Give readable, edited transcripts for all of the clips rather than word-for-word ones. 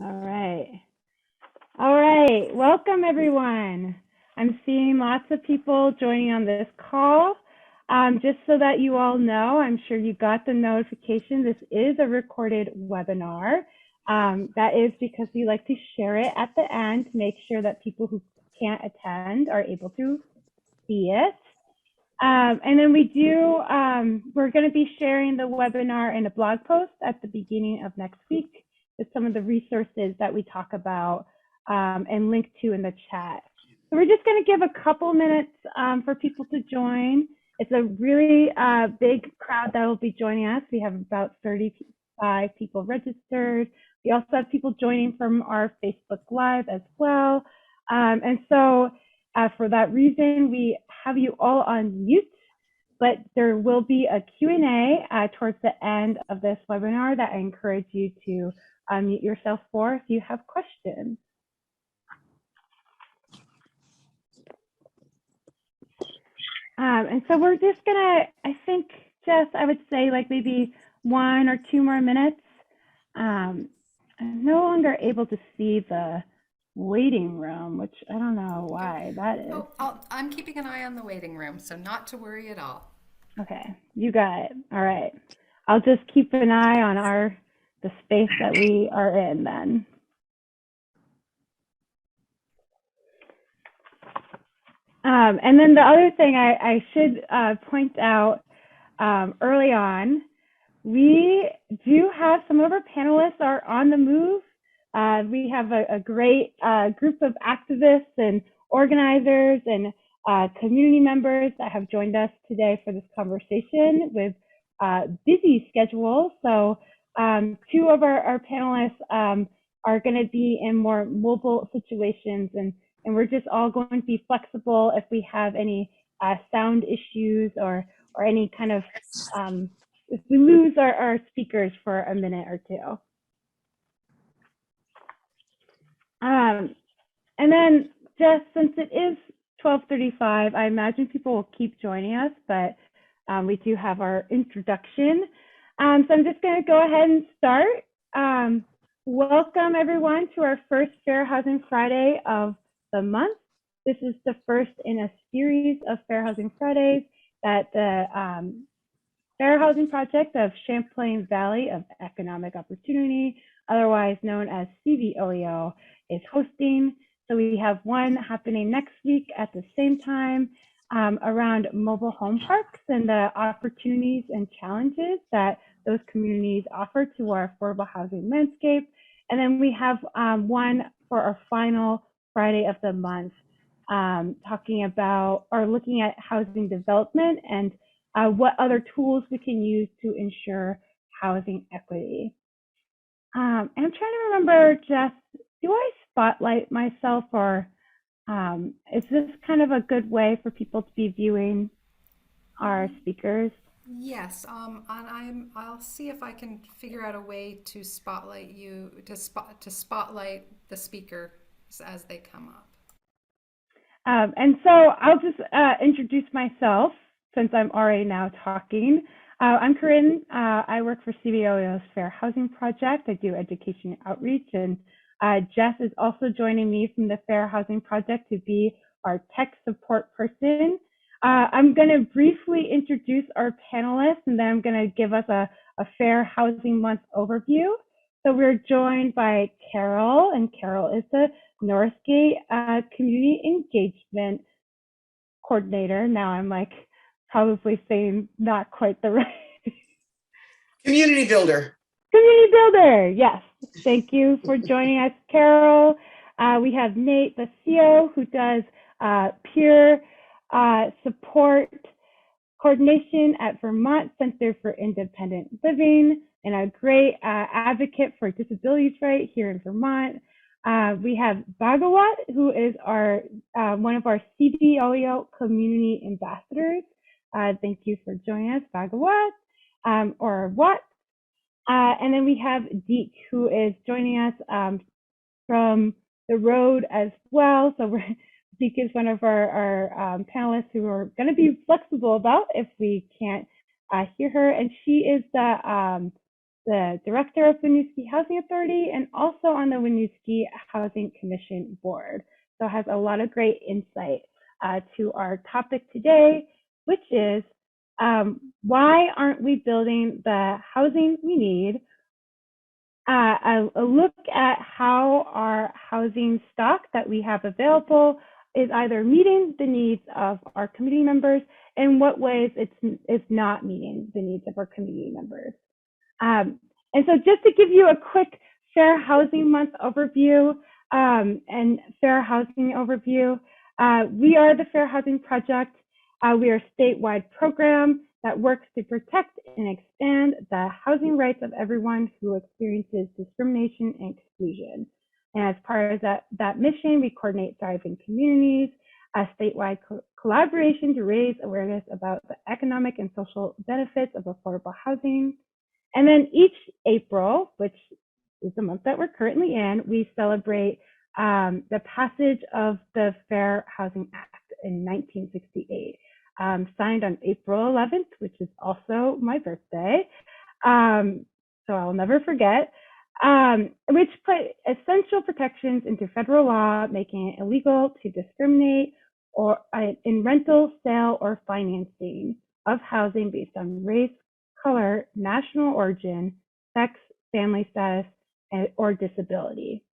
All right. All right. Welcome, everyone. I'm seeing lots of people joining on this call. Just so that you all know, I'm sure you got the notification. This is a recorded webinar. That is because we like to share it at the end to make sure that people who can't attend are able to see it. And then we're going to be sharing the webinar in a blog post at the beginning of next week with some of the resources that we talk about and link to in the chat. So we're just going to give a couple minutes for people to join. It's a really big crowd that will be joining us. We have about 35 people registered. We also have people joining from our Facebook Live as well. And so for that reason, we have you all on mute, but there will be a Q&A towards the end of this webinar that I encourage you to unmute yourself for if you have questions. And so we're just gonna, I think, Jess, I would say like maybe 1 or 2 more minutes. I'm no longer able to see the waiting room, which I don't know why that is. Oh, I'm keeping an eye on the waiting room, so not to worry at all. Okay, you got it. All right. I'll just keep an eye on the space that we are in then. And then the other thing I should point out early on, we do have some of our panelists are on the move. We have a great group of activists and organizers and community members that have joined us today for this conversation with busy schedules. So 2 of our panelists are going to be in more mobile situations, and we're just all going to be flexible if we have any sound issues or any kind of if we lose our speakers for a minute or 2. And then just since it is 12:35, I imagine people will keep joining us, but we do have our introduction. So I'm just going to go ahead and start. Welcome everyone to our first Fair Housing Friday of the month. This is the first in a series of Fair Housing Fridays that the Fair Housing Project of Champlain Valley of Economic Opportunity, otherwise known as CVOEO, is hosting. So we have one happening next week at the same time around mobile home parks and the opportunities and challenges that those communities offer to our affordable housing landscape. And then we have one for our final Friday of the month, talking about or looking at housing development and what other tools we can use to ensure housing equity. And I'm trying to remember, Jess, do I spotlight myself, or is this kind of a good way for people to be viewing our speakers? Yes, I'll see if I can figure out a way to spotlight you to spotlight the speakers as they come up. And so I'll just introduce myself since I'm already now talking. I'm Corinne. I work for CVOEO's Fair Housing Project. I do education outreach, and Jess is also joining me from the Fair Housing Project to be our tech support person. I'm going to briefly introduce our panelists, and then I'm going to give us a Fair Housing Month overview. So we're joined by Carol, and Carol is the Northgate Community Engagement Coordinator. Now I'm like probably saying not quite the right. Community builder. Community builder, yes. Thank you for joining us, Carol. We have Nate Besio, who does peer support coordination at Vermont Center for Independent Living and a great advocate for disabilities right here in Vermont. We have Bhagawat, who is our one of our CVOEO community ambassadors. Thank you for joining us, Bhagawat, or Watt. And then we have Deac, who is joining us from the road as well. So Deac is one of our panelists who are going to be flexible about if we can't hear her. And she is the the director of Winooski Housing Authority and also on the Winooski Housing Commission board. So has a lot of great insight to our topic today, which is why aren't we building the housing we need? A look at how our housing stock that we have available is either meeting the needs of our community members, and what ways it's not meeting the needs of our community members. And so just to give you a quick Fair Housing Month overview and Fair Housing overview, we are the Fair Housing Project. We are a statewide program that works to protect and expand the housing rights of everyone who experiences discrimination and exclusion. And as part of that mission, we coordinate thriving communities, a statewide collaboration to raise awareness about the economic and social benefits of affordable housing. And then each April, which is the month that we're currently in, we celebrate the passage of the Fair Housing Act in 1968. Signed on April 11th, which is also my birthday. So I'll never forget, which put essential protections into federal law, making it illegal to discriminate or in rental, sale, or financing of housing based on race, color, national origin, sex, family status, or disability.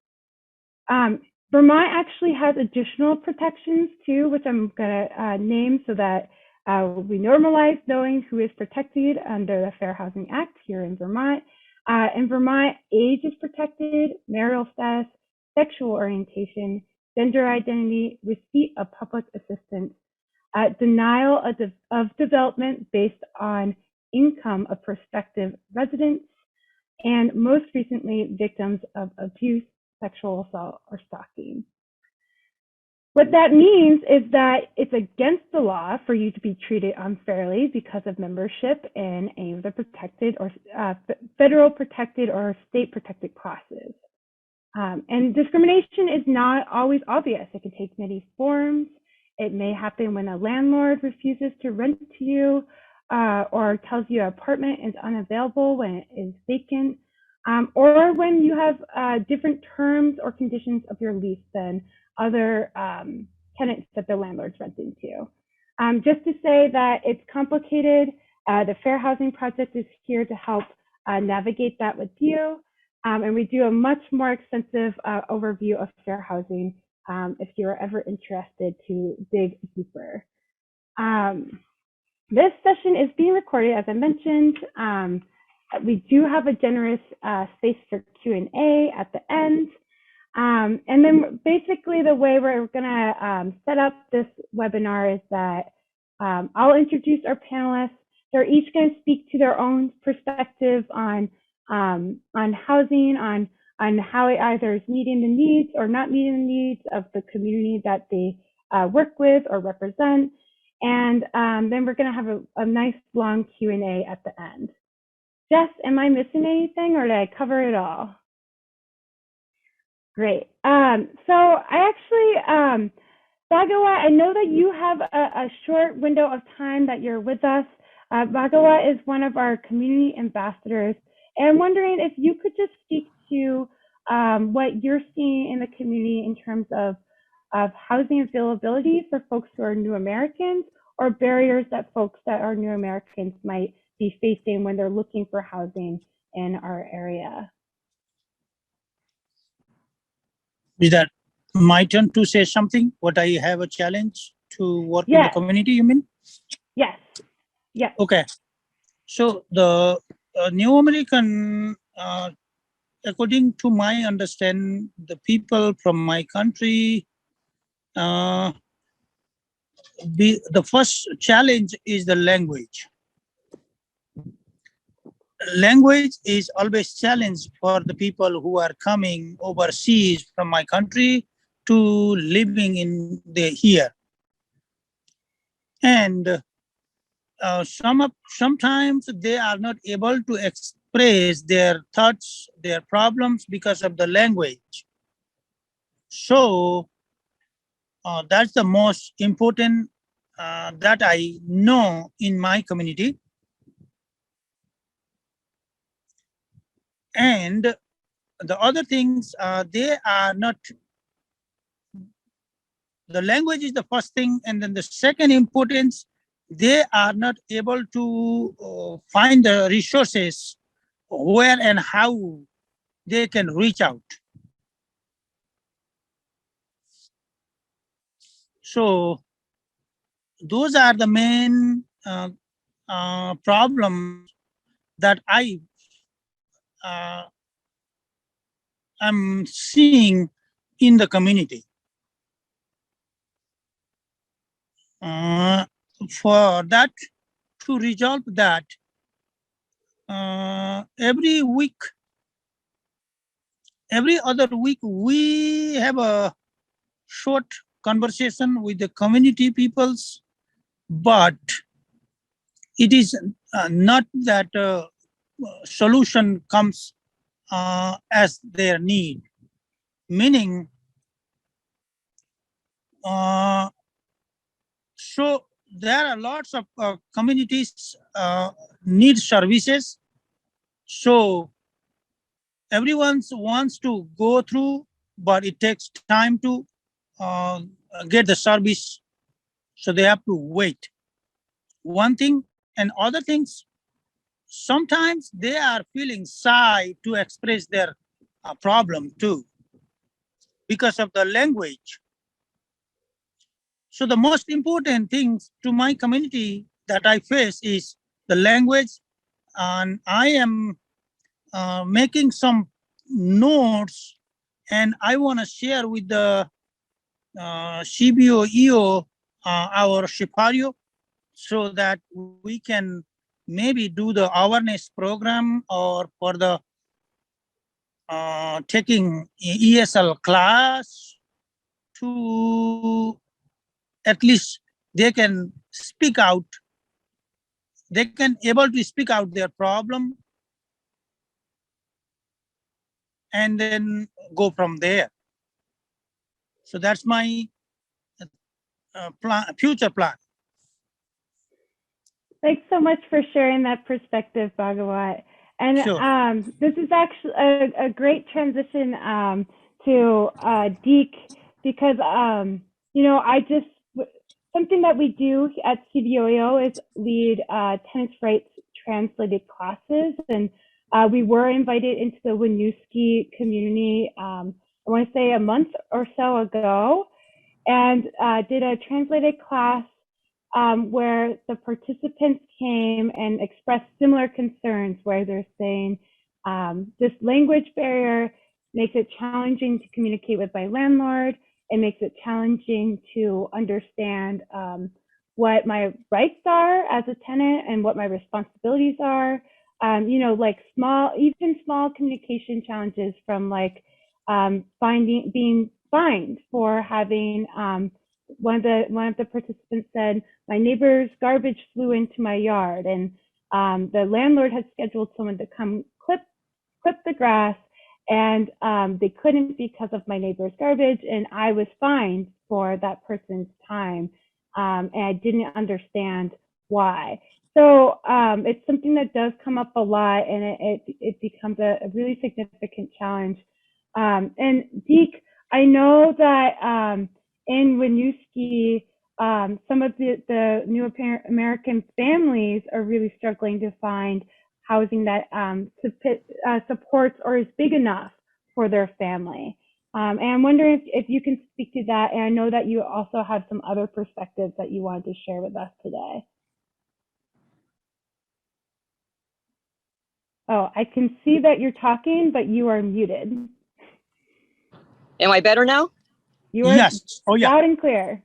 Vermont actually has additional protections too, which I'm gonna name so that we normalize knowing who is protected under the Fair Housing Act here in Vermont. In Vermont, age is protected, marital status, sexual orientation, gender identity, receipt of public assistance, denial of development based on income of prospective residents, and most recently, victims of abuse, sexual assault, or stalking. What that means is that it's against the law for you to be treated unfairly because of membership in any of the protected or federal protected or state protected classes. And discrimination is not always obvious. It can take many forms. It may happen when a landlord refuses to rent to you or tells you an apartment is unavailable when it is vacant, or when you have different terms or conditions of your lease than other tenants that the landlord's renting to. Just to say that it's complicated, the Fair Housing Project is here to help navigate that with you. And we do a much more extensive overview of fair housing if you're ever interested to dig deeper. This session is being recorded, as I mentioned. We do have a generous space for Q&A at the end. And then basically the way we're gonna set up this webinar is that I'll introduce our panelists. They're each gonna speak to their own perspective on housing, on how it either is meeting the needs or not meeting the needs of the community that they work with or represent. And then we're gonna have a nice long Q&A at the end. Jess, am I missing anything or did I cover it all? Great. So I actually, Bhagawat, I know that you have a short window of time that you're with us. Bhagawat is one of our community ambassadors. And I'm wondering if you could just speak to what you're seeing in the community in terms of housing availability for folks who are new Americans, or barriers that folks that are new Americans might be facing when they're looking for housing in our area. Is that my turn to say something? What I have a challenge to work in the community, you mean? Yes. Yeah. Okay. So the new American, according to my understanding, the people from my country, the first challenge is the language. Language is always challenge for the people who are coming overseas from my country to living in here. And sometimes they are not able to express their thoughts, their problems because of the language. So that's the most important that I know in my community. And the other things, they are not, the language is the first thing, and then the second importance, they are not able to find the resources where and how they can reach out. So those are the main problems that I'm seeing in the community. For that, to resolve that, every other week, we have a short conversation with the community peoples, but it is not that solution comes as their need, meaning so there are lots of communities need services. So everyone wants to go through, but it takes time to get the service. So they have to wait. One thing, and other things, sometimes they are feeling shy to express their problem too because of the language. So the most important things to my community that I face is the language, and I am making some notes, and I want to share with the CVOEO our Shipario, so that we can maybe do the awareness program, or for the taking ESL class, to at least they can speak out. They can able to speak out their problem, and then go from there. So that's my future plan. Thanks so much for sharing that perspective, Bhagawat. And Sure. This is actually a great transition to Deac, because something that we do at CVOEO is lead tenants' rights translated classes, and we were invited into the Winooski community, I want to say a month or so ago, and did a translated class where the participants came and expressed similar concerns, where they're saying this language barrier makes it challenging to communicate with my landlord. It makes it challenging to understand what my rights are as a tenant and what my responsibilities are. Like small communication challenges, from like being fined for having one of the participants said, my neighbor's garbage flew into my yard, and the landlord had scheduled someone to come clip the grass, and they couldn't because of my neighbor's garbage, and I was fined for that person's time, and I didn't understand why. So it's something that does come up a lot, and it becomes a really significant challenge. And Deac, I know that in Winooski, some of the new American families are really struggling to find housing that supports or is big enough for their family. And I'm wondering if you can speak to that. And I know that you also have some other perspectives that you wanted to share with us today. Oh, I can see that you're talking, but you are muted. Am I better now? You are Yes. Oh, yeah. loud and clear.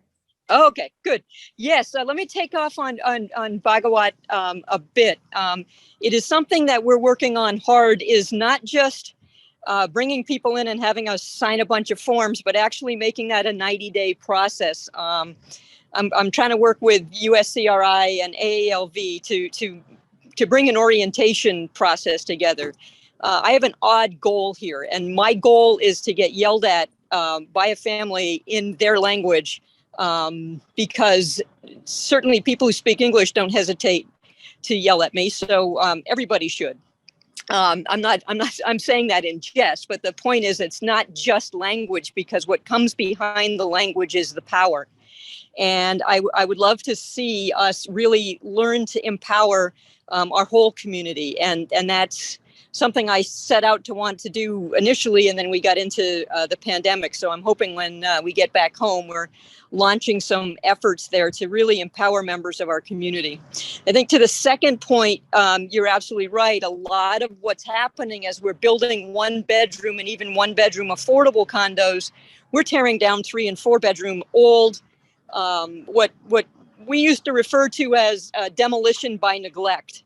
Oh, okay, good. Yes, let me take off on Bhagawat a bit. It is something that we're working on hard, is not just bringing people in and having us sign a bunch of forms, but actually making that a 90-day process. I'm trying to work with USCRI and AALV to bring an orientation process together. I have an odd goal here, and my goal is to get yelled at by a family in their language, because certainly people who speak English don't hesitate to yell at me, so everybody should. I'm saying that in jest, but the point is it's not just language, because what comes behind the language is the power. And I would love to see us really learn to empower our whole community. And that's something I set out to want to do initially, and then we got into the pandemic. So I'm hoping when we get back home, we're launching some efforts there to really empower members of our community. I think to the second point, you're absolutely right. A lot of what's happening as we're building 1 bedroom and even 1 bedroom affordable condos, we're tearing down 3 and 4 bedroom old, what we used to refer to as demolition by neglect.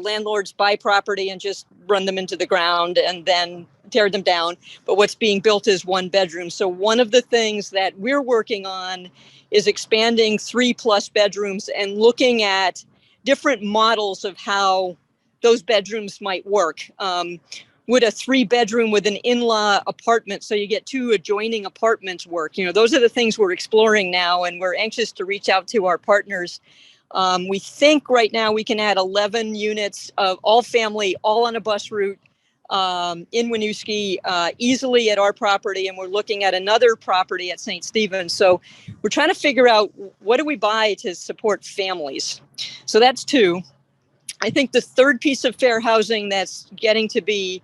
Landlords buy property and just run them into the ground and then tear them down. But what's being built is 1 bedroom. So one of the things that we're working on is expanding 3+ bedrooms and looking at different models of how those bedrooms might work. Would a 3 bedroom with an in-law apartment, so you get 2 adjoining apartments, work? Those are the things we're exploring now, and we're anxious to reach out to our partners. We think right now we can add 11 units of all family, all on a bus route in Winooski, easily at our property. And we're looking at another property at St. Stephen's. So we're trying to figure out, what do we buy to support families? So that's 2. I think the third piece of fair housing that's getting to be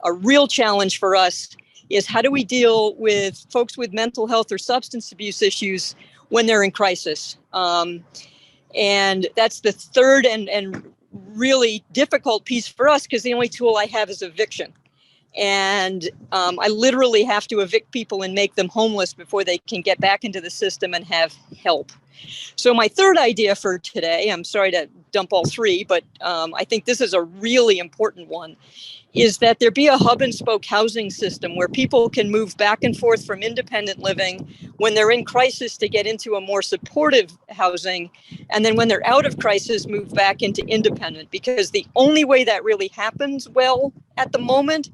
a real challenge for us is, how do we deal with folks with mental health or substance abuse issues when they're in crisis? And that's the third and really difficult piece for us, because the only tool I have is eviction. And I literally have to evict people and make them homeless before they can get back into the system and have help. So my third idea for today, I'm sorry to dump all 3, but I think this is a really important one, is that there be a hub and spoke housing system where people can move back and forth from independent living when they're in crisis to get into a more supportive housing. And then when they're out of crisis, move back into independent, because the only way that really happens well at the moment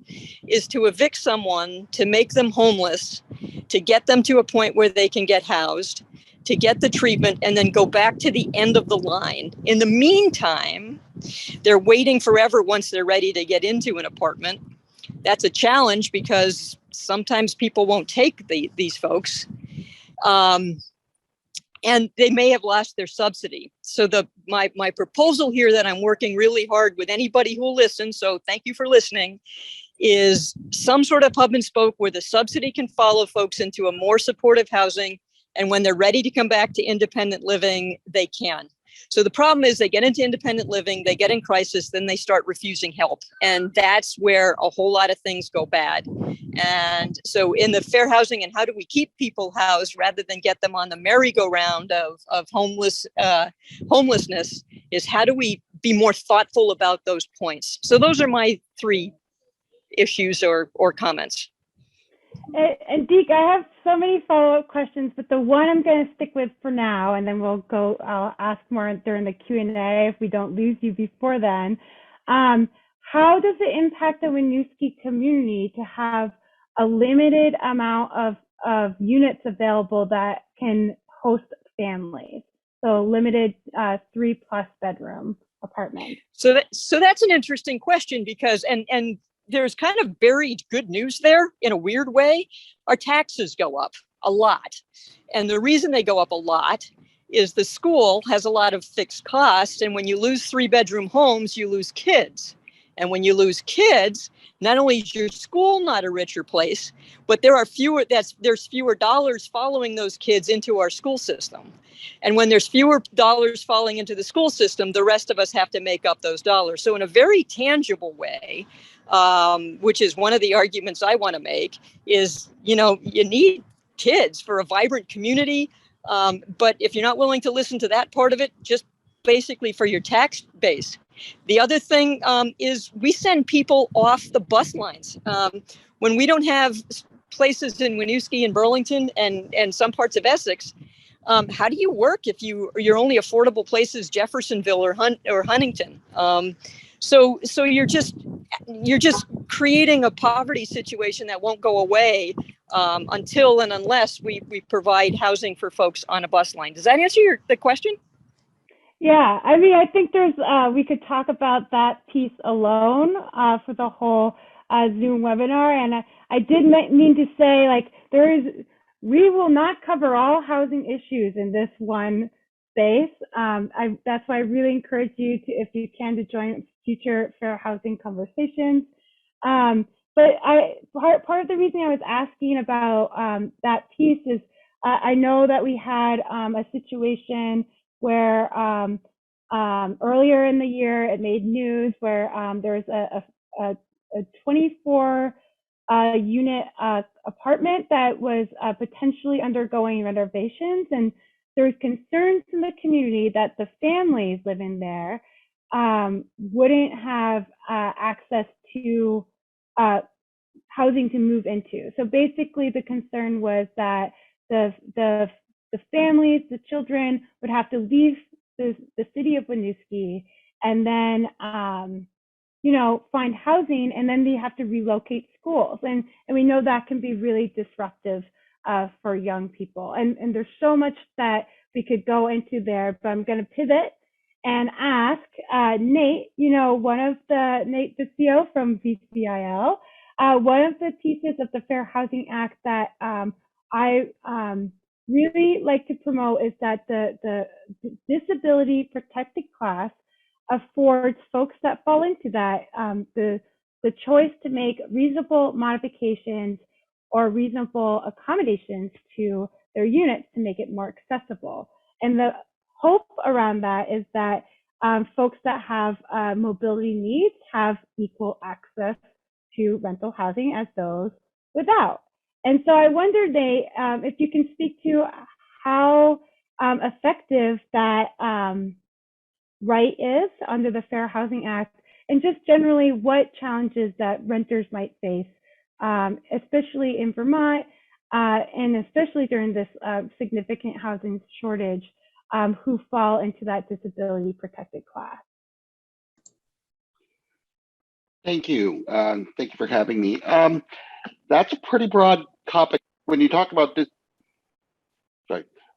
is to evict someone, to make them homeless, to get them to a point where they can get housed, to get the treatment, and then go back to the end of the line. In the meantime, they're waiting forever once they're ready to get into an apartment. That's a challenge, because sometimes people won't take these folks. And they may have lost their subsidy. So my proposal here, that I'm working really hard with anybody who will listen, so thank you for listening, is some sort of hub and spoke where the subsidy can follow folks into a more supportive housing. And when they're ready to come back to independent living, they can. So the problem is, they get into independent living, they get in crisis, then they start refusing help. And that's where a whole lot of things go bad. And so in the fair housing, and how do we keep people housed rather than get them on the merry-go-round of homelessness, is how do we be more thoughtful about those points? So those are my 3 issues or comments. And Deac, I have so many follow-up questions, but the one I'm going to stick with for now, and then I'll ask more during the Q&A if we don't lose you before then. How does it impact the Winooski community to have a limited amount of units available that can host families? So limited 3+ bedroom apartments. So that's an interesting question, because, and there's kind of buried good news there in a weird way. Our taxes go up a lot. And the reason they go up a lot is the school has a lot of fixed costs. And when you lose 3-bedroom homes, you lose kids. And when you lose kids, not only is your school not a richer place, but there's fewer dollars following those kids into our school system. And when there's fewer dollars falling into the school system, the rest of us have to make up those dollars. So in a very tangible way, which is one of the arguments I want to make, is, you need kids for a vibrant community. But if you're not willing to listen to that part of it, just basically for your tax base. The other thing is, we send people off the bus lines. When we don't have places in Winooski and Burlington and some parts of Essex, how do you work if your only affordable place is Jeffersonville or Huntington? So you're just creating a poverty situation that won't go away until and unless we provide housing for folks on a bus line. Does that answer the question? Yeah, I mean, I think there's, we could talk about that piece alone for the whole Zoom webinar. And I did mean to say, like, we will not cover all housing issues in this one space. That's why I really encourage you to, if you can, to join future fair housing conversations. But part of the reason I was asking about that piece is I know that we had a situation where earlier in the year it made news where there was a 24 unit apartment that was potentially undergoing renovations, and there was concerns in the community that the families living there wouldn't have access to housing to move into. So basically the concern was that the families, the children would have to leave the city of Winooski and then, find housing, and then they have to relocate schools. And we know that can be really disruptive for young people. And there's so much that we could go into there, but I'm going to pivot and ask Nate, Nate Besio from VCIL, one of the pieces of the Fair Housing Act that I really like to promote is that the disability protected class affords folks that fall into that the choice to make reasonable modifications or reasonable accommodations to their units to make it more accessible. And the hope around that is that folks that have mobility needs have equal access to rental housing as those without. And so I wondered, Nate, if you can speak to how effective that right is under the Fair Housing Act, and just generally what challenges that renters might face, especially in Vermont, and especially during this significant housing shortage, who fall into that disability protected class. Thank you. Thank you for having me. That's a pretty broad topic. When you talk about this,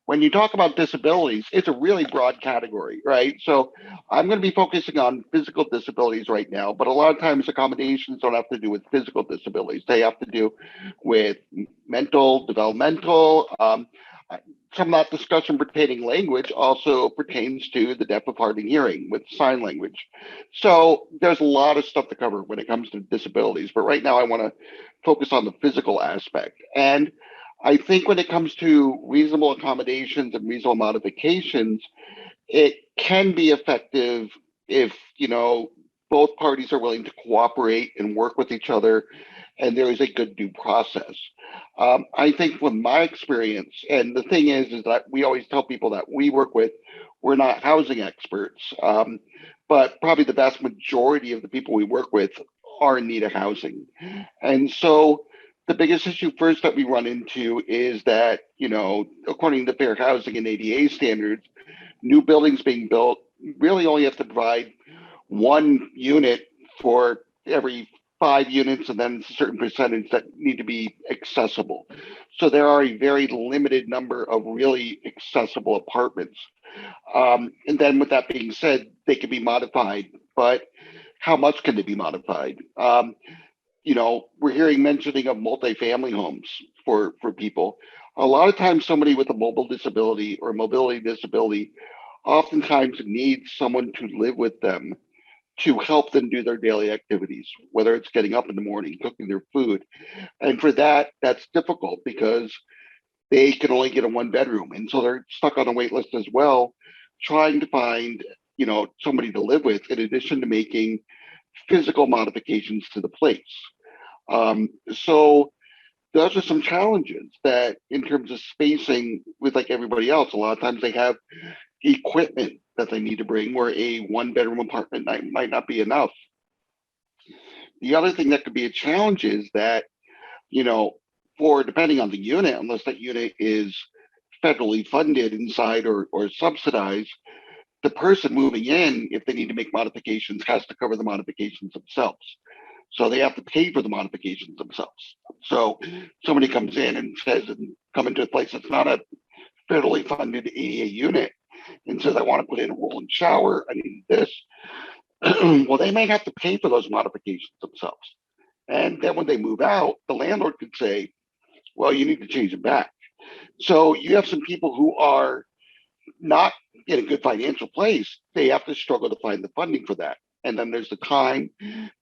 when you talk about disabilities, it's a really broad category, right? So I'm going to be focusing on physical disabilities right now, but a lot of times accommodations don't have to do with physical disabilities. They have to do with mental, developmental. Some of that discussion pertaining language also pertains to the deaf of hard of hearing with sign language. So there's a lot of stuff to cover when it comes to disabilities, but right now I want to focus on the physical aspect. And I think when it comes to reasonable accommodations and reasonable modifications, it can be effective if, both parties are willing to cooperate and work with each other, and there is a good due process. I think from my experience, and the thing is that we always tell people that we work with, we're not housing experts, but probably the vast majority of the people we work with are in need of housing. And so the biggest issue first that we run into is that, according to fair housing and ADA standards, new buildings being built really only have to provide one unit for every 5 units, and then a certain percentage that need to be accessible. So there are a very limited number of really accessible apartments. And then with that being said, they can be modified, but how much can they be modified? We're hearing mentioning of multifamily homes for people. A lot of times somebody with a mobile disability or mobility disability oftentimes needs someone to live with them to help them do their daily activities, whether it's getting up in the morning, cooking their food. And for that, that's difficult because they can only get a 1-bedroom. And so they're stuck on a wait list as well, trying to find, somebody to live with, in addition to making physical modifications to the place. So those are some challenges that, in terms of spacing, with like everybody else, a lot of times they have equipment that they need to bring where a 1-bedroom apartment might not be enough. The other thing that could be a challenge is that, for depending on the unit, unless that unit is federally funded inside or subsidized, the person moving in, if they need to make modifications, has to cover the modifications themselves. So they have to pay for the modifications themselves. So somebody comes in and says, come into a place that's not a federally funded ADA unit, and says, I want to put in a rolling shower, I need this. Well, they may have to pay for those modifications themselves. And then when they move out, the landlord could say, well, you need to change them back. So you have some people who are not in a good financial place. They have to struggle to find the funding for that. And then there's the time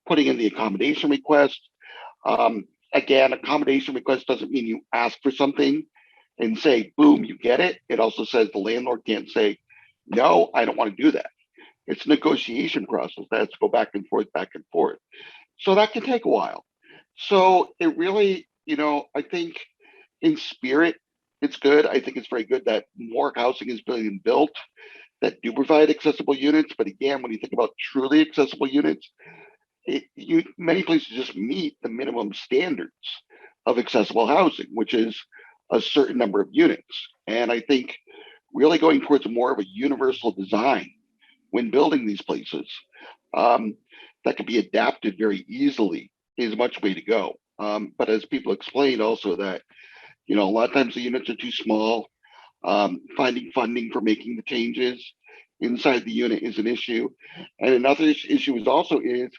putting in the accommodation request. Again, accommodation request doesn't mean you ask for something and say, boom, you get it. It also says the landlord can't say, no, I don't want to do that. It's a negotiation process that has to go back and forth, back and forth. So that can take a while. So it really, I think in spirit, it's good. I think it's very good that more housing is being built that do provide accessible units. But again, when you think about truly accessible units, many places just meet the minimum standards of accessible housing, which is a certain number of units. And I think really going towards more of a universal design when building these places that can be adapted very easily is a much way to go. But as people explained also that, a lot of times the units are too small. Finding funding for making the changes inside the unit is an issue. And another issue is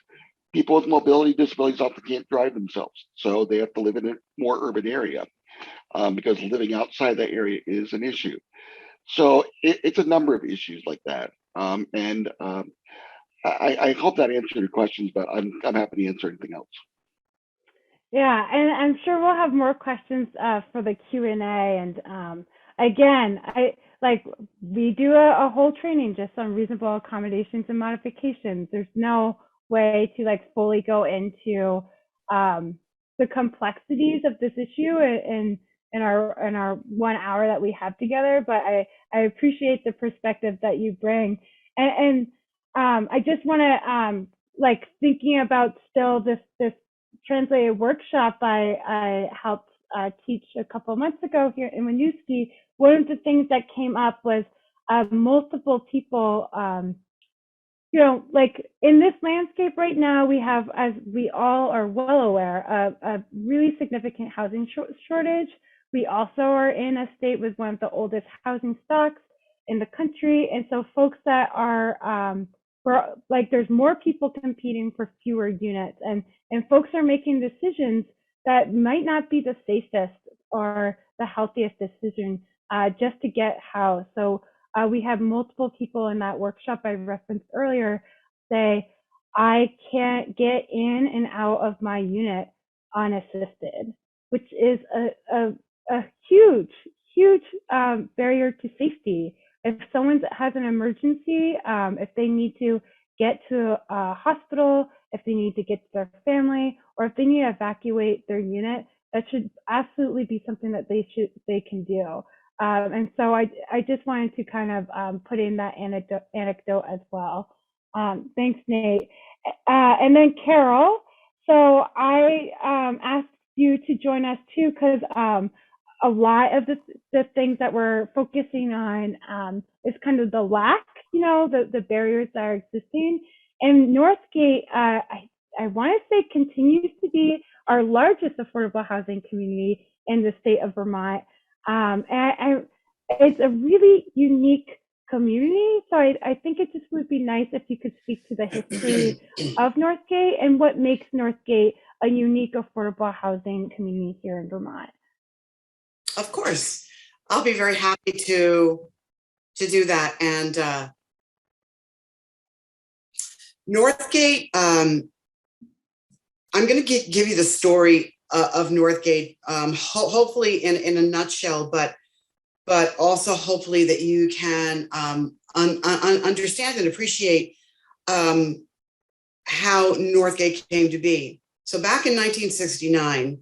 people with mobility disabilities often can't drive themselves. So they have to live in a more urban area because living outside that area is an issue. So it's a number of issues like that. I hope that answered your questions, but I'm happy to answer anything else. Yeah, and I'm sure we'll have more questions for the Q&A. And again, we do a whole training just on reasonable accommodations and modifications. There's no way to fully go into the complexities of this issue in our 1 hour that we have together. But I appreciate the perspective that you bring, and I just want to thinking about still this translated workshop I helped teach a couple of months ago here in Winooski. One of the things that came up was multiple people, in this landscape right now, we have, as we all are well aware, a really significant housing shortage. We also are in a state with one of the oldest housing stocks in the country. And so folks that are, there's more people competing for fewer units, and folks are making decisions that might not be the safest or the healthiest decision just to get housed. So we have multiple people in that workshop I referenced earlier say, I can't get in and out of my unit unassisted, which is a huge barrier to safety. If someone has an emergency, if they need to get to a hospital, if they need to get to their family, or if they need to evacuate their unit, that should absolutely be something that they can do. And so I just wanted to kind of put in that anecdote as well. Thanks, Nate. And then Carol, so I asked you to join us too, because a lot of the things that we're focusing on is kind of the lack, the barriers that are existing. And Northgate, I want to say, continues to be our largest affordable housing community in the state of Vermont. And it's a really unique community. So I think it just would be nice if you could speak to the history of Northgate and what makes Northgate a unique affordable housing community here in Vermont. Of course, I'll be very happy to do that. And Northgate, I'm going to give you the story of Northgate, hopefully in a nutshell, but also hopefully that you can understand and appreciate how Northgate came to be. So back in 1969,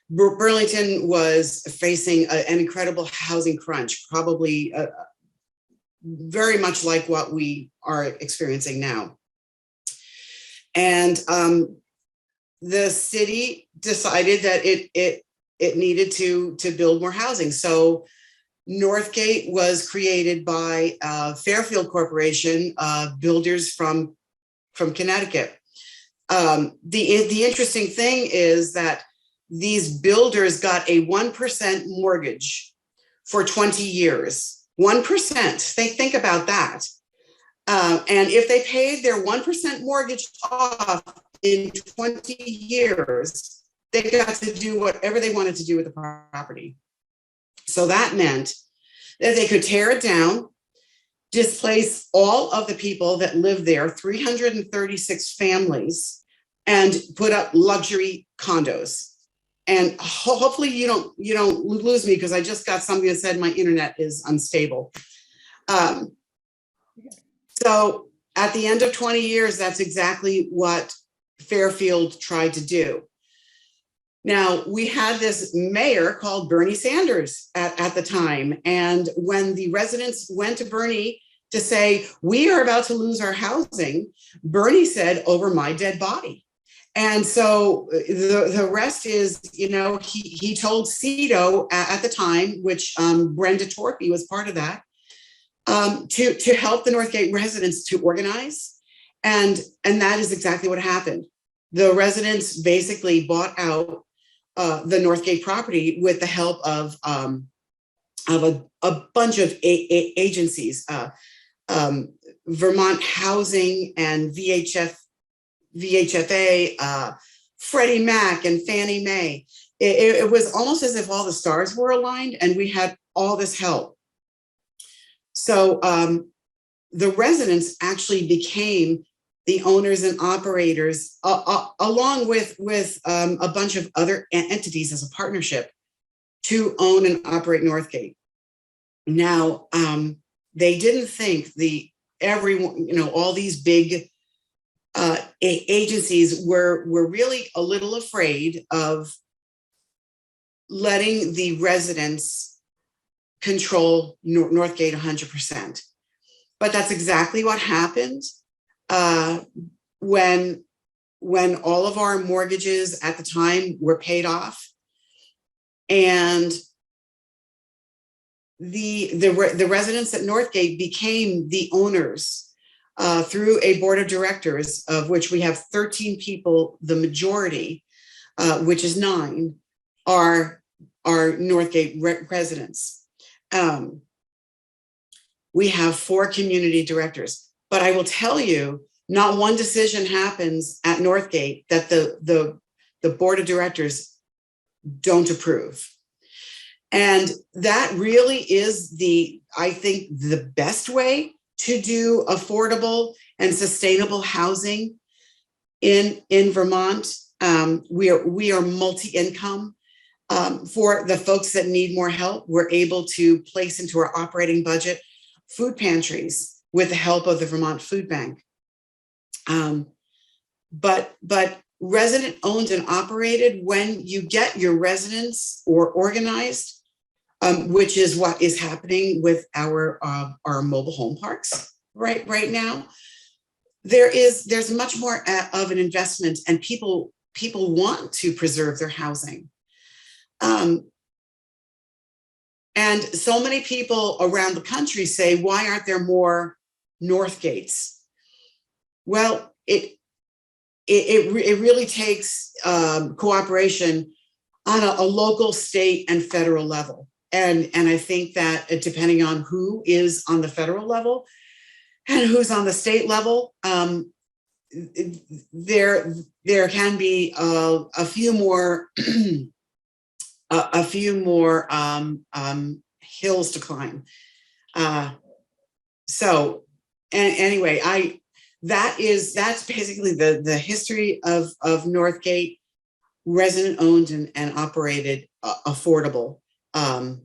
Burlington was facing an incredible housing crunch, probably very much like what we are experiencing now. And the city decided that it needed to build more housing. So Northgate was created by Fairfield Corporation, builders from Connecticut. The interesting thing is that these builders got a 1% mortgage for 20 years. 1%. Think about that. And if they paid their 1% mortgage off in 20 years, they got to do whatever they wanted to do with the property. So that meant that they could tear it down, displace all of the people that live there, 336 families, and put up luxury condos. And hopefully you don't lose me, because I just got something that said my internet is unstable. So at the end of 20 years, that's exactly what Fairfield tried to do. Now, we had this mayor called Bernie Sanders at the time. And when the residents went to Bernie to say, we are about to lose our housing, Bernie said, over my dead body. And so the rest is, he told CVOEO at the time, which Brenda Torpy was part of that, to help the Northgate residents to organize. And that is exactly what happened. The residents basically bought out the Northgate property with the help of a bunch of agencies, Vermont Housing and VHFA, Freddie Mac and Fannie Mae. It was almost as if all the stars were aligned and we had all this help. So the residents actually became the owners and operators, along with a bunch of other entities as a partnership, to own and operate Northgate. Now, they didn't think all these big agencies were really a little afraid of letting the residents control Northgate 100%. But that's exactly what happened. When all of our mortgages at the time were paid off, and the residents at Northgate became the owners through a board of directors, of which we have 13 people. The majority, which is 9, are Northgate residents. We have 4 community directors. But I will tell you, not one decision happens at Northgate that the board of directors don't approve. And that really is I think, the best way to do affordable and sustainable housing in Vermont. We are multi-income. For the folks that need more help, we're able to place into our operating budget food pantries with the help of the Vermont Food Bank. But resident owned and operated, when you get your residents or organized, which is what is happening with our mobile home parks right now, there's much more of an investment, and people want to preserve their housing. And so many people around the country say, why aren't there more Northgates? Well, it really takes cooperation on a local, state, and federal level. And I think that depending on who is on the federal level and who's on the state level, there can be a few more hills to climb. So anyway, that's basically the history of Northgate, resident owned and operated, affordable,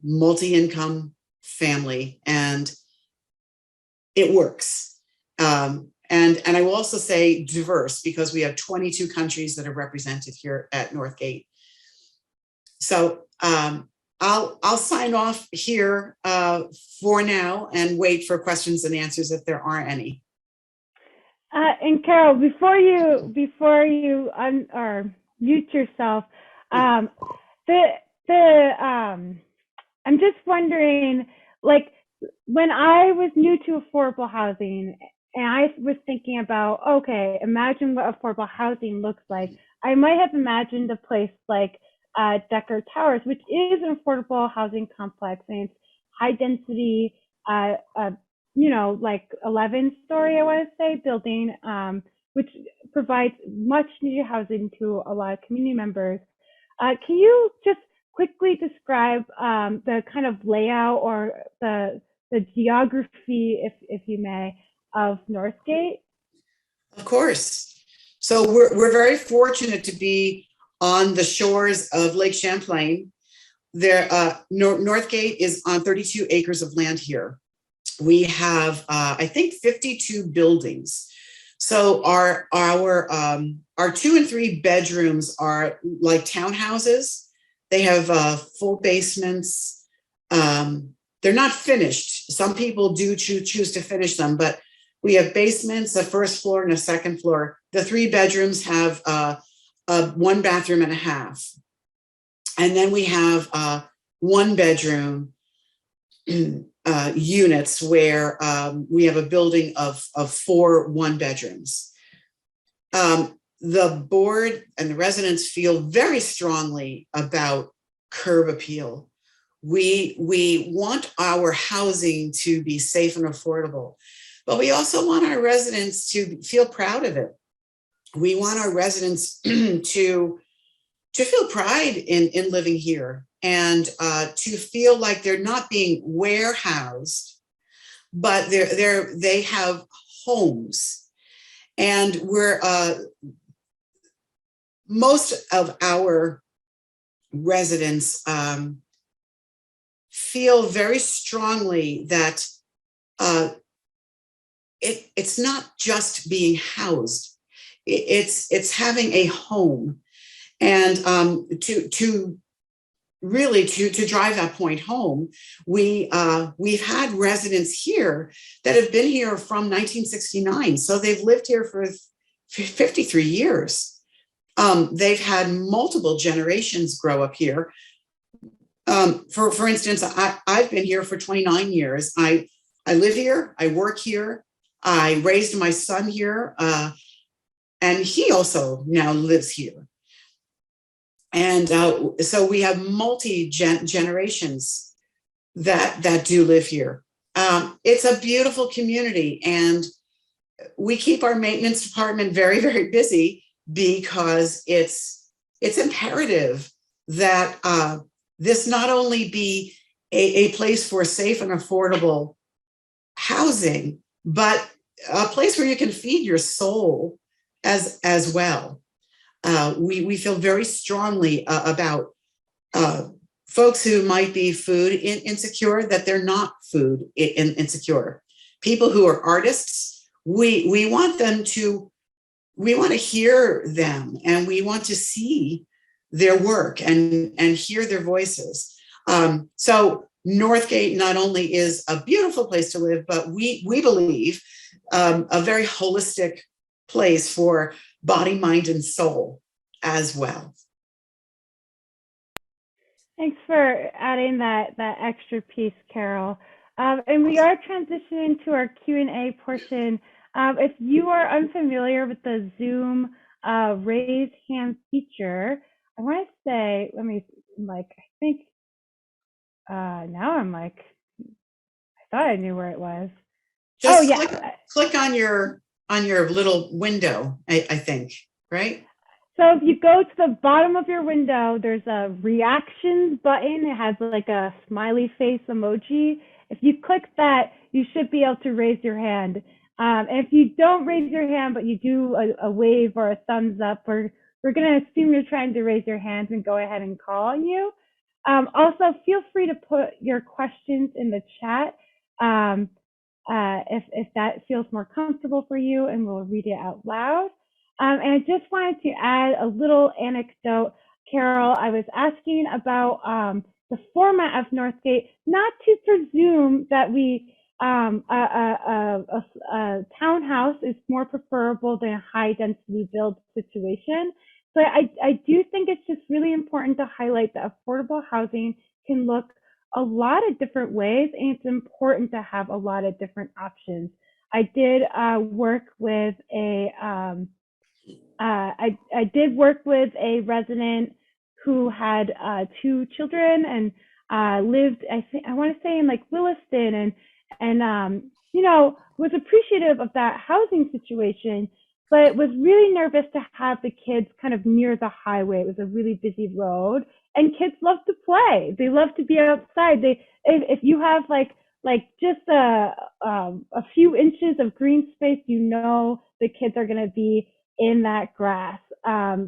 multi-income family, and it works. And I will also say diverse, because we have 22 countries that are represented here at Northgate. So I'll sign off here for now and wait for questions and answers if there are any. And Carol, before you mute yourself, I'm just wondering, like, when I was new to affordable housing and I was thinking about, okay, imagine what affordable housing looks like, I might have imagined a place like Decarreau Towers, which is an affordable housing complex, and it's high density like 11-story, I want to say, building, which provides much needed housing to a lot of community members. Can you just quickly describe the kind of layout or the geography, if you may, of Northgate? Of course. So we're very fortunate to be on the shores of Lake Champlain. There, Northgate is on 32 acres of land here. We have, I think, 52 buildings. So our 2 and 3 bedrooms are like townhouses. They have full basements. They're not finished. Some people do choose to finish them, but we have basements, a first floor and a second floor. The 3 bedrooms have 1 bathroom and a half. And then we have 1 bedroom units where we have a building of 4 1 bedrooms. The board and the residents feel very strongly about curb appeal. We want our housing to be safe and affordable, but we also want our residents to feel proud of it. We want our residents to feel pride in living here and to feel like they're not being warehoused, but they have homes. And most of our residents feel very strongly that it's not just being housed, it's having a home. And to really drive that point home, we've had residents here that have been here from 1969. So they've lived here for 53 years. They've had multiple generations grow up here. For instance, I've been here for 29 years. I live here, I work here, I raised my son here, and he also now lives here. And so we have multi-generations that do live here. It's a beautiful community, and we keep our maintenance department very, very busy because it's imperative that this not only be a place for safe and affordable housing, but a place where you can feed your soul as well. We feel very strongly about folks who might be food insecure, that they're not food insecure. People who are artists, we want to hear them, and we want to see their work and hear their voices. So Northgate not only is a beautiful place to live, but we believe a very holistic place for body, mind, and soul as well. Thanks for adding that extra piece, Carol. And we are transitioning to our Q&A portion. If you are unfamiliar with the Zoom raise hand feature, I want to say, I thought I knew where it was. Just click on your little window, I think, right? So if you go to the bottom of your window, there's a reactions button. It has like a smiley face emoji. If you click that, you should be able to raise your hand. And if you don't raise your hand, but you do a wave or a thumbs up, we're going to assume you're trying to raise your hand and go ahead and call on you. Also, feel free to put your questions in the chat if that feels more comfortable for you, and we'll read it out loud. And I just wanted to add a little anecdote. Carol, I was asking about the format of Northgate, not to presume that a townhouse is more preferable than a high density build situation. But I do think it's just really important to highlight that affordable housing can look a lot of different ways, and it's important to have a lot of different options. I did work with a resident who had 2 children and lived, I want to say, in like Williston, and was appreciative of that housing situation, but was really nervous to have the kids kind of near the highway. It was a really busy road, and kids love to play. They love to be outside. If you have like just a few inches of green space, the kids are going to be in that grass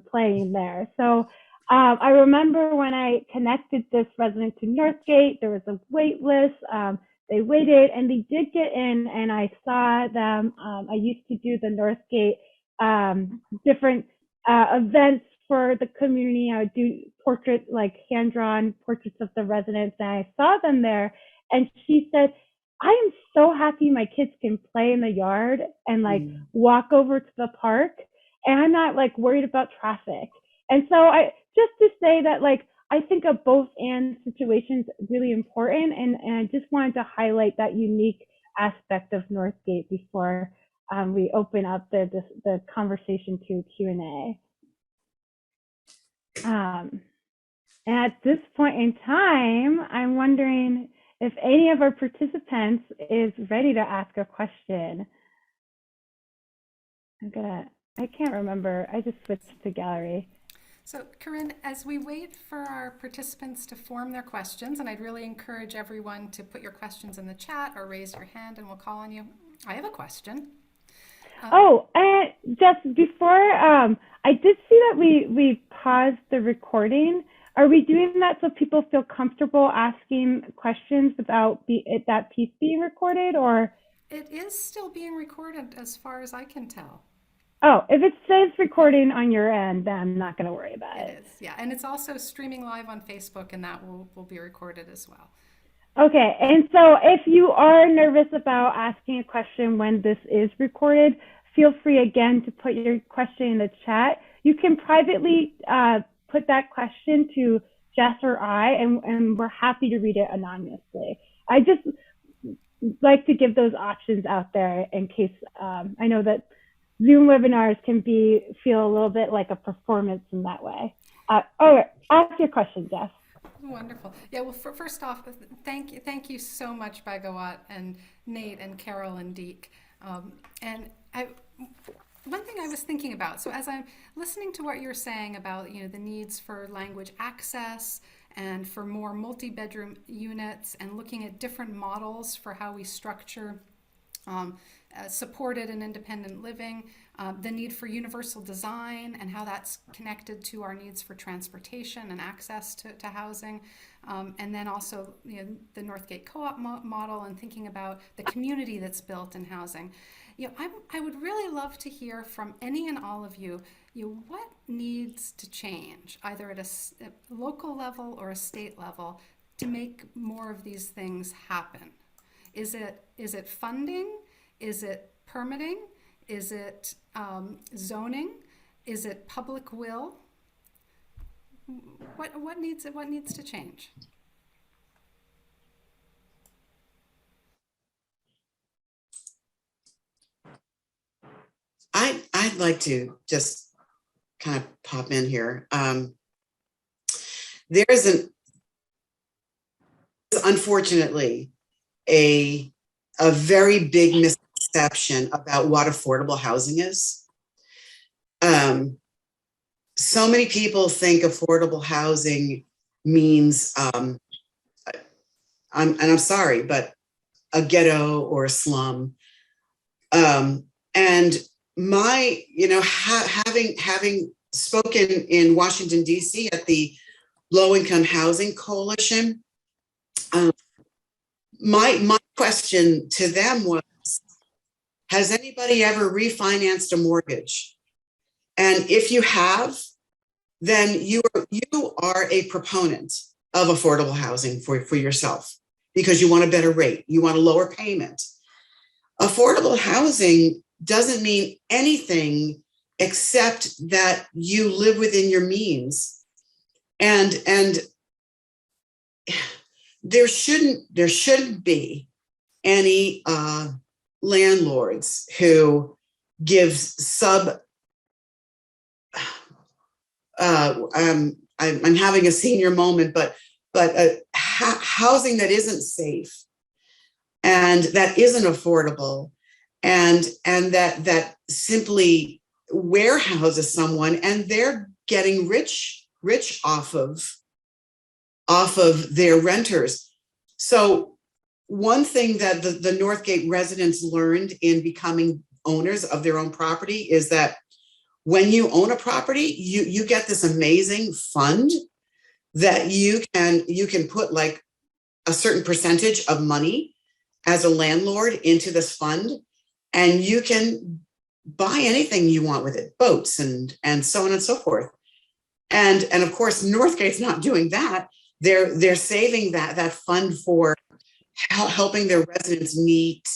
playing there. So I remember when I connected this resident to Northgate, there was a wait list. They waited and they did get in, and I saw them. I used to do the Northgate different events for the community. I would do portraits, like hand-drawn portraits of the residents, and I saw them there. And she said, I am so happy my kids can play in the yard and walk over to the park, and I'm not worried about traffic. And so just to say that I think a both and situation is really important, and I just wanted to highlight that unique aspect of Northgate before we open up the conversation to Q&A. And at this point in time, I'm wondering if any of our participants is ready to ask a question. I can't remember. I just switched to gallery. So Corinne, as we wait for our participants to form their questions, and I'd really encourage everyone to put your questions in the chat or raise your hand and we'll call on you. I have a question. Just before, I did see that we paused the recording. Are we doing that so people feel comfortable asking questions without that piece being recorded, or? It is still being recorded as far as I can tell. Oh, if it says recording on your end, then I'm not going to worry about it. It is, yeah. And it's also streaming live on Facebook, and that will be recorded as well. Okay, and so if you are nervous about asking a question when this is recorded, feel free again to put your question in the chat. You can privately put that question to Jess or I, and we're happy to read it anonymously. I just like to give those options out there in case I know that Zoom webinars can feel a little bit like a performance in that way. Ask your question, Jess. Wonderful. Yeah, well, first off, thank you so much, Bhagawat and Nate and Carol and Deac. One thing I was thinking about, so as I'm listening to what you're saying about the needs for language access and for more multi-bedroom units and looking at different models for how we structure supported and independent living, the need for universal design and how that's connected to our needs for transportation and access to housing, and then also the Northgate co-op model and thinking about the community that's built in housing. I would really love to hear from any and all of you, what needs to change, either at a local level or a state level, to make more of these things happen. Is it funding? Is it permitting? Is it zoning? Is it public will? What needs to change? I'd like to just kind of pop in here. There's unfortunately a very big misconception about what affordable housing is. So many people think affordable housing means, I'm sorry, but a ghetto or a slum. And my, having spoken in Washington, D.C. at the Low Income Housing Coalition, my question to them was, has anybody ever refinanced a mortgage? And if you have, then you are a proponent of affordable housing for yourself because you want a better rate, you want a lower payment. Affordable housing doesn't mean anything except that you live within your means. And there shouldn't be any landlords who give I'm having a senior moment, but housing that isn't safe and that isn't affordable, and that simply warehouses someone, and they're getting rich off of their renters. So one thing that the Northgate residents learned in becoming owners of their own property is that when you own a property, you get this amazing fund that you can put like a certain percentage of money as a landlord into this fund, and you can buy anything you want with it, boats and so on and so forth. And of course, Northgate's not doing that. They're saving that fund for helping their residents meet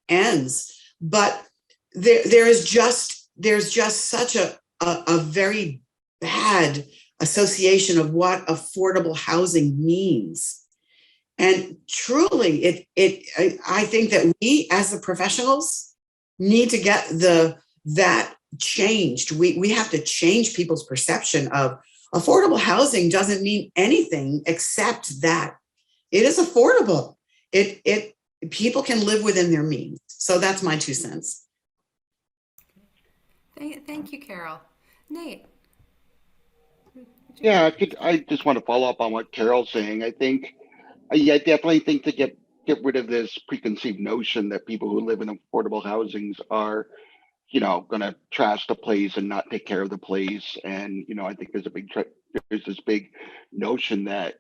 ends. But there's just such a very bad association of what affordable housing means. And truly, I think that we as the professionals need to get that changed. We have to change people's perception of affordable housing doesn't mean anything except that it is affordable. People can live within their means. So that's my 2 cents. Thank you, Carol. Nate. Yeah, I just want to follow up on what Carol's saying. I definitely think to get rid of this preconceived notion that people who live in affordable housings are, going to trash the place and not take care of the place. And, I think there's this big notion that,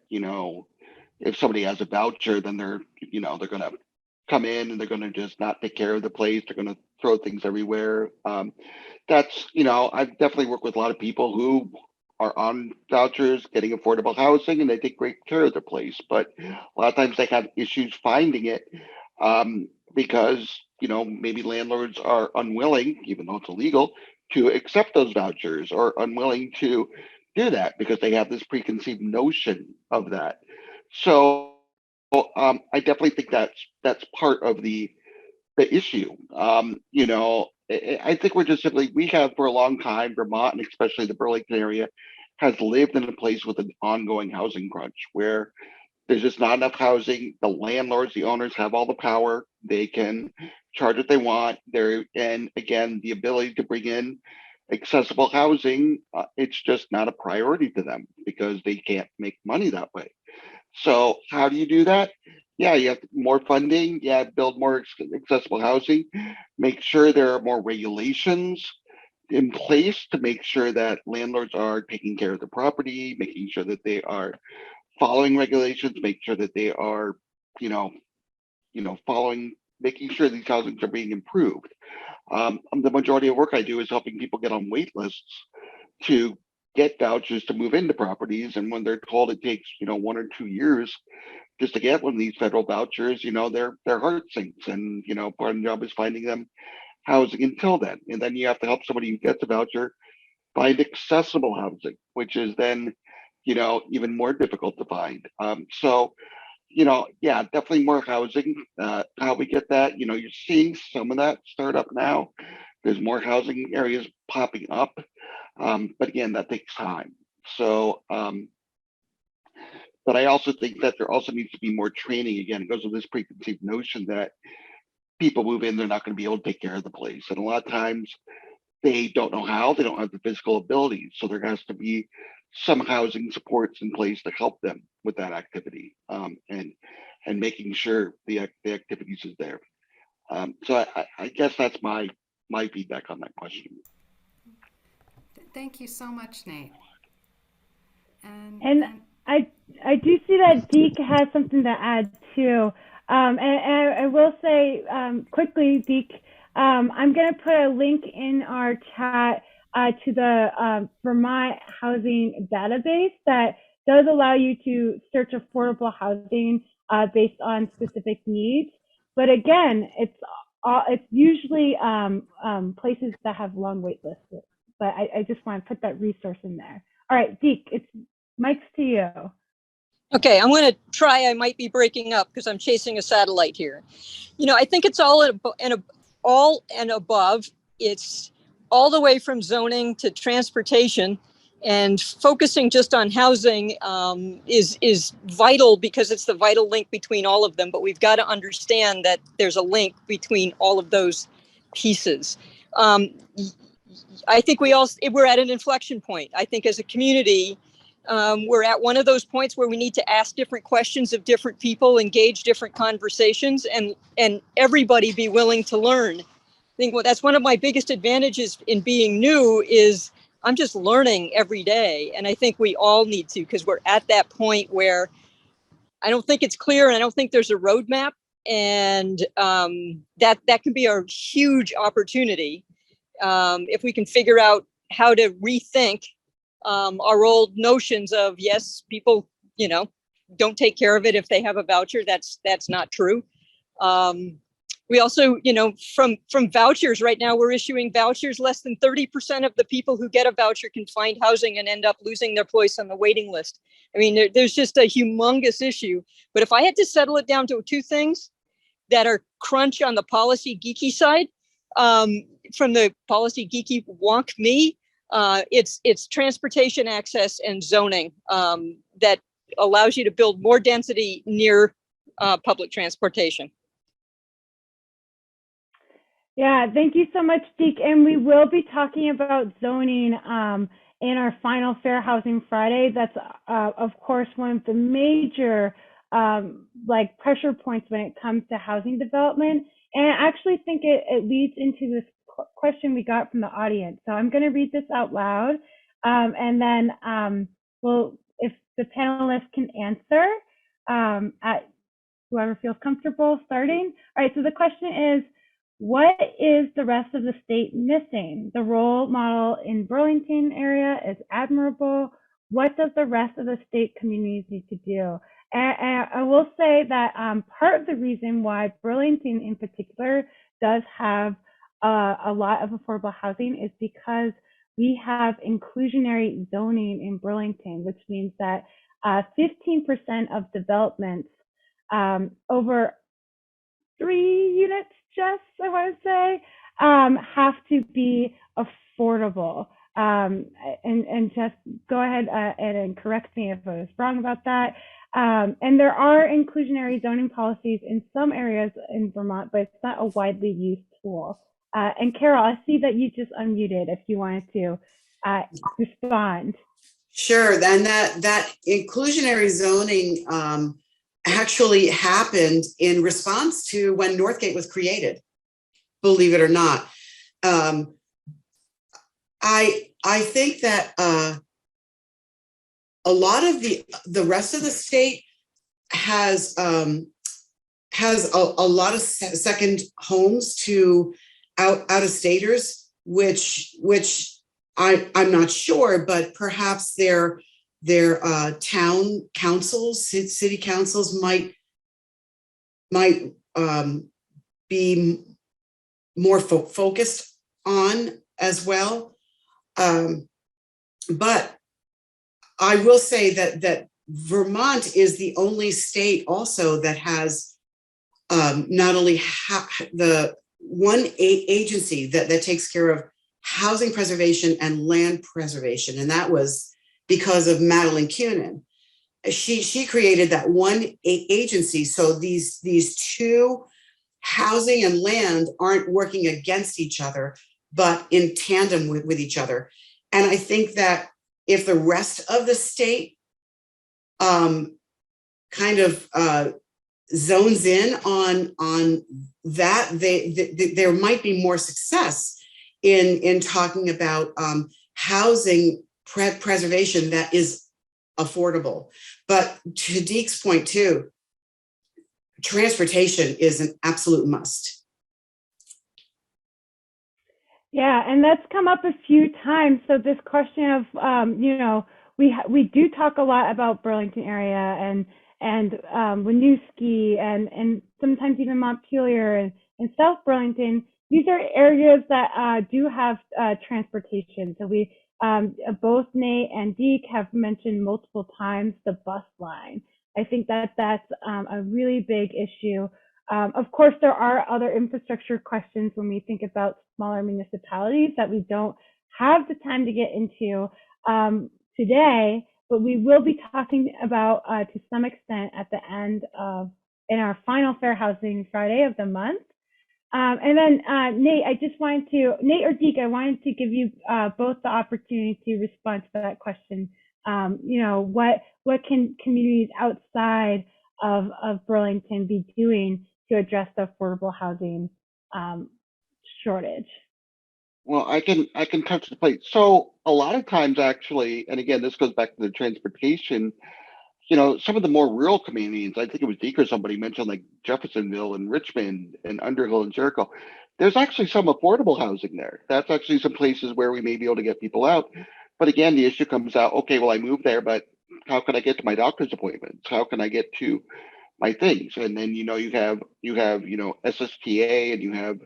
if somebody has a voucher, then they're going to come in and they're going to just not take care of the place. They're going to throw things everywhere. That's, I've definitely worked with a lot of people who are on vouchers, getting affordable housing, and they take great care of their place. But a lot of times they have issues finding it because, maybe landlords are unwilling, even though it's illegal, to accept those vouchers, or unwilling to do that because they have this preconceived notion of that. So I definitely think that's part of the issue. I think we're just simply, we have for a long time, Vermont, and especially the Burlington area, has lived in a place with an ongoing housing crunch where there's just not enough housing. The landlords, the owners have all the power. They can charge what they want. And again, the ability to bring in accessible housing, it's just not a priority to them because they can't make money that way. So how do you do that? Yeah, you have more funding. Yeah, build more accessible housing. Make sure there are more regulations in place to make sure that landlords are taking care of the property, making sure that they are following regulations, make sure that they are, making sure these housings are being improved. The majority of work I do is helping people get on wait lists to get vouchers to move into properties. And when they're told it takes, 1 or 2 years just to get one of these federal vouchers, their heart sinks. And, part of the job is finding them housing until then. And then you have to help somebody who gets a voucher find accessible housing, which is then, even more difficult to find. Yeah, definitely more housing. How we get that, you're seeing some of that start up now. There's more housing areas popping up. But again, that takes time. So, but I also think that there also needs to be more training. Again, it goes with this preconceived notion that people move in, they're not going to be able to take care of the place. And a lot of times they don't know how, they don't have the physical abilities. So there has to be some housing supports in place to help them with that activity, and making sure the activities is there. So I guess that's my feedback on that question. Thank you so much, Nate. And I do see that Deac has something to add too. And I will say quickly, Deac, I'm going to put a link in our chat to the Vermont housing database that does allow you to search affordable housing based on specific needs. But again, it's usually places that have long wait lists. But I just want to put that resource in there. All right, Deac, it's Mike's to you. Okay, I'm going to try. I might be breaking up because I'm chasing a satellite here. I think it's all and above. It's all the way from zoning to transportation And focusing just on housing is vital because it's the vital link between all of them. But we've got to understand that there's a link between all of those pieces. I think we're at an inflection point. I think as a community, we're at one of those points where we need to ask different questions of different people, engage different conversations, and everybody be willing to learn. I think that's one of my biggest advantages in being new is I'm just learning every day. And I think we all need to, because we're at that point where I don't think it's clear and I don't think there's a roadmap. And that can be a huge opportunity if we can figure out how to rethink our old notions of, yes, people, don't take care of it if they have a voucher. That's not true. We also, from vouchers right now, we're issuing vouchers. Less than 30% of the people who get a voucher can find housing and end up losing their place on the waiting list. I mean, there's just a humongous issue. But if I had to settle it down to two things that are crunch on the policy geeky side, from the policy geeky wonk me, it's transportation access and zoning that allows you to build more density near public transportation. Yeah, thank you so much, Deac. And we will be talking about zoning in our final Fair Housing Friday. That's, of course, one of the major pressure points when it comes to housing development. And I actually think it leads into this question we got from the audience. So I'm going to read this out loud, and then if the panelists can answer at whoever feels comfortable starting. All right, so the question is, what is the rest of the state missing? The role model in Burlington area is admirable. What does the rest of the state communities need to do? And I will say that part of the reason why Burlington in particular does have a lot of affordable housing is because we have inclusionary zoning in Burlington, which means that 15% of developments over 3 units, I want to say, have to be affordable. And just go ahead and correct me if I was wrong about that. And there are inclusionary zoning policies in some areas in Vermont, but it's not a widely used tool. And Carol, I see that you just unmuted if you wanted to respond. Sure, then that inclusionary zoning actually happened in response to when Northgate was created, believe it or not. I think that a lot of the rest of the state has a lot of second homes to out of staters, which I'm not sure, but perhaps their town councils, city councils might be more focused on as well. But I will say that Vermont is the only state also that has not only the one agency that takes care of housing preservation and land preservation, and that was because of Madeline Kunin. She created that one agency, so these two, housing and land, aren't working against each other, but in tandem with each other. And I think that if the rest of the state kind of zones in on that, there might be more success in talking about housing preservation that is affordable. But to Deac's point too, transportation is an absolute must. Yeah, and that's come up a few times. So this question of, we do talk a lot about Burlington area and Winooski and sometimes even Montpelier and South Burlington. These are areas that do have transportation. So we both Nate and Deac have mentioned multiple times the bus line. I think that's a really big issue. Of course, there are other infrastructure questions when we think about smaller municipalities that we don't have the time to get into. today, but we will be talking about to some extent at the end of in our final Fair Housing Friday of the month. And then Nate, Nate or Deac, I wanted to give you both the opportunity to respond to that question. What can communities outside of Burlington be doing to address the affordable housing shortage? Well, I can touch the plate. So a lot of times, actually, and again, this goes back to the transportation. Some of the more rural communities, I think it was Deac or somebody mentioned like Jeffersonville and Richmond and Underhill and Jericho. There's actually some affordable housing there. That's actually some places where we may be able to get people out. But again, the issue comes out, okay, well, I moved there, but how can I get to my doctor's appointments? How can I get to my things? And then, you have SSTA and you have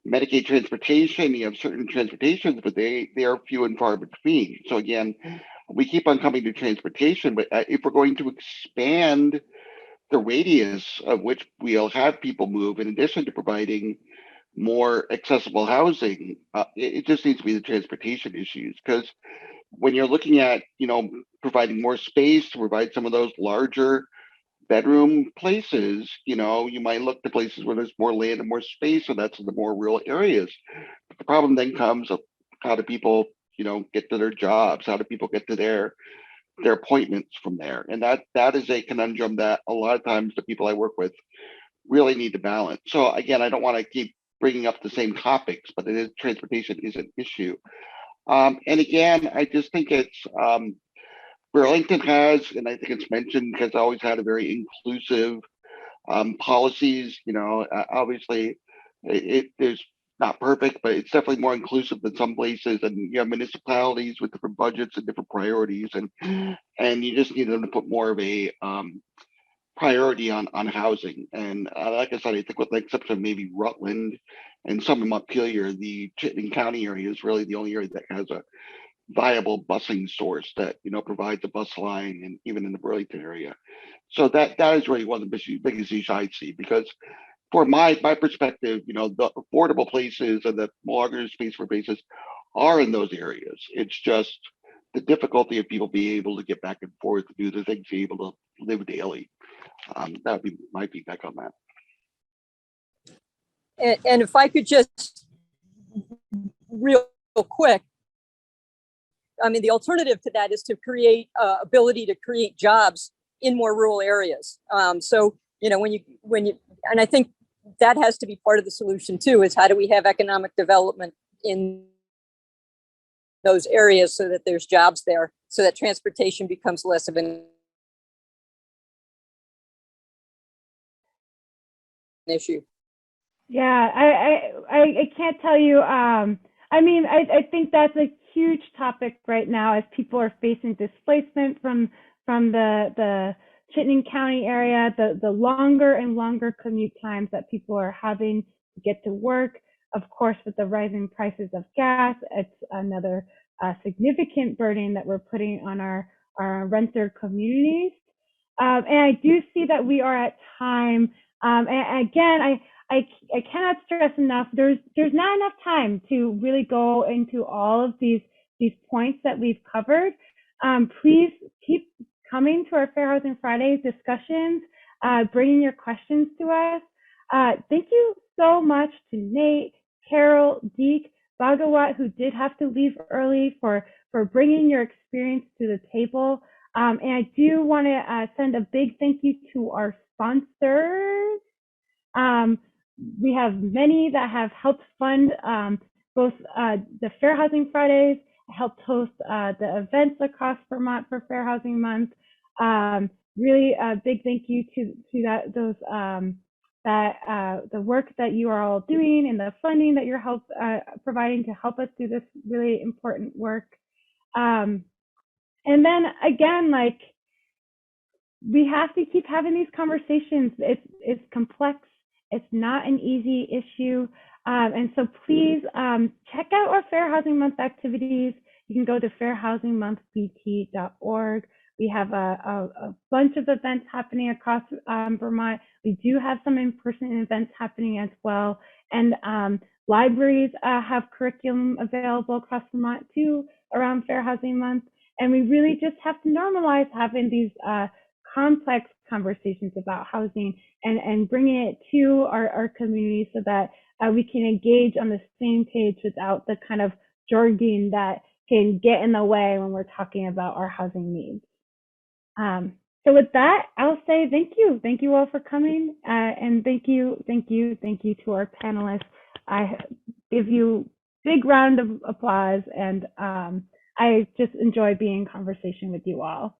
Medicaid transportation, you have certain transportations, but they are few and far between. So again, we keep on coming to transportation, but if we're going to expand the radius of which we'll have people move, in addition to providing more accessible housing, it just needs to be the transportation issues. Because when you're looking at, providing more space to provide some of those larger bedroom places, you might look to places where there's more land and more space, so that's in the more rural areas. But the problem then comes of how do people, get to their jobs? How do people get to their appointments from there? And that is a conundrum that a lot of times the people I work with really need to balance. So again, I don't want to keep bringing up the same topics, but transportation is an issue. And again, I just think it's Burlington has, and I think it's mentioned, has always had a very inclusive policies. Obviously, there's not perfect, but it's definitely more inclusive than some places. And you have municipalities with different budgets and different priorities, and you just need them to put more of a priority on housing. And like I said, I think with the exception of maybe Rutland and some of Montpelier, the Chittenden County area is really the only area that has a viable busing source that provides a bus line, and even in the Burlington area. So that is really one of the biggest issues I see, because for my perspective, the affordable places and the longer space for places are in those areas. It's just the difficulty of people being able to get back and forth to do the things, be able to live daily. That would be my feedback on that. And if I could just real quick, I mean, the alternative to that is to create ability to create jobs in more rural areas. So, when you, and I think that has to be part of the solution too, is how do we have economic development in those areas so that there's jobs there, so that transportation becomes less of an issue. Yeah, I can't tell you. I think that's a huge topic right now as people are facing displacement from the Chittenden County area, the longer and longer commute times that people are having to get to work. Of course, with the rising prices of gas, it's another significant burden that we're putting on our renter communities. And I do see that we are at time. And again, I cannot stress enough, there's not enough time to really go into all of these points that we've covered. Please keep coming to our Fair Housing Fridays discussions, bringing your questions to us. Thank you so much to Nate, Carol, Deac, Bhagawat, who did have to leave early, for bringing your experience to the table. And I do want to send a big thank you to our sponsors. We have many that have helped fund both the Fair Housing Fridays, helped host the events across Vermont for Fair Housing Month. Really a big thank you to the work that you are all doing and the funding that you're providing to help us do this really important work. And then again, we have to keep having these conversations. It's complex. It's not an easy issue. And so please check out our Fair Housing Month activities. You can go to fairhousingmonthbt.org. We have a bunch of events happening across Vermont. We do have some in-person events happening as well. And libraries have curriculum available across Vermont too around Fair Housing Month. And we really just have to normalize having these complex conversations about housing and bringing it to our community so that we can engage on the same page without the kind of jargon that can get in the way when we're talking about our housing needs. So with that, I'll say thank you. Thank you all for coming. And thank you to our panelists. I give you a big round of applause, and I just enjoy being in conversation with you all.